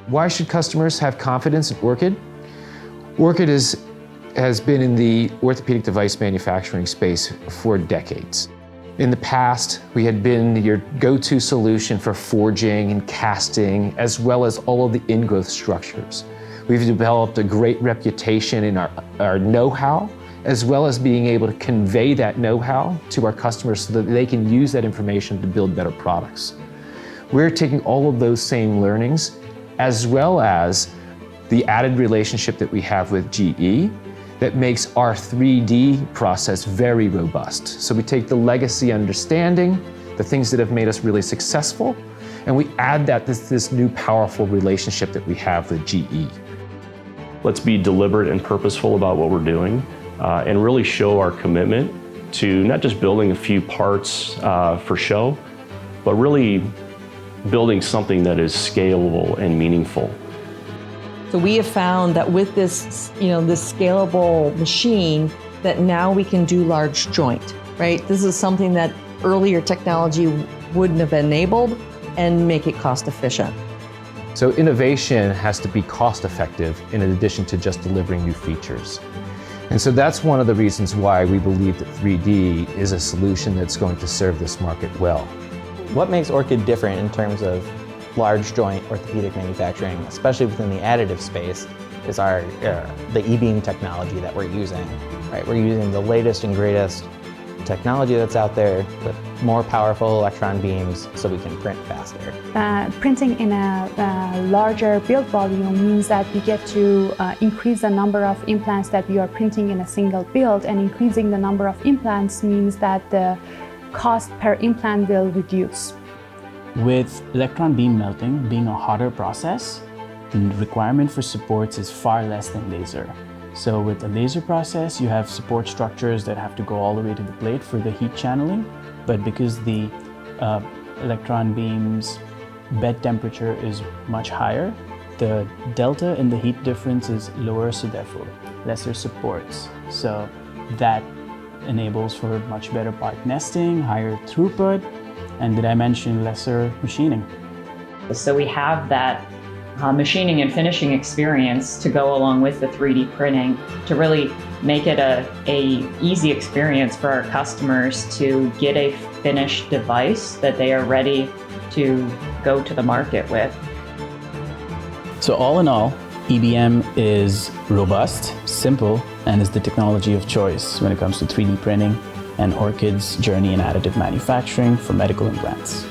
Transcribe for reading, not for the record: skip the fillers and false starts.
Why should customers have confidence in Orchid? Orchid has been in the orthopedic device manufacturing space for decades. In the past, we had been your go-to solution for forging and casting, as well as all of the ingrowth structures. We've developed a great reputation in our know-how, as well as being able to convey that know-how to our customers so that they can use that information to build better products. We're taking all of those same learnings, as well as the added relationship that we have with GE that makes our 3D process very robust. So we take the legacy understanding, the things that have made us really successful, and we add that to this new powerful relationship that we have with GE. Let's be deliberate and purposeful about what we're doing and really show our commitment to not just building a few parts for show, but really building something that is scalable and meaningful. So we have found that with this, this scalable machine, that now we can do large joint, right? This is something that earlier technology wouldn't have enabled and make it cost efficient. So innovation has to be cost effective in addition to just delivering new features. And so that's one of the reasons why we believe that 3D is a solution that's going to serve this market well. What makes Orchid different in terms of large joint orthopedic manufacturing, especially within the additive space, is the E-beam technology that we're using. Right? We're using the latest and greatest technology that's out there with more powerful electron beams so we can print faster. Printing in a larger build volume means that we get to increase the number of implants that we are printing in a single build, and increasing the number of implants means that the cost per implant will reduce. With electron beam melting being a hotter process, the requirement for supports is far less than laser. So with a laser process, you have support structures that have to go all the way to the plate for the heat channeling, but because the electron beam's bed temperature is much higher, the delta in the heat difference is lower, so therefore lesser supports. So that enables for much better part nesting, higher throughput, and did I mention lesser machining? So we have that machining and finishing experience to go along with the 3D printing to really make it a easy experience for our customers to get a finished device that they are ready to go to the market with. So all in all, EBM is robust, simple, and is the technology of choice when it comes to 3D printing and Orchid's journey in additive manufacturing for medical implants.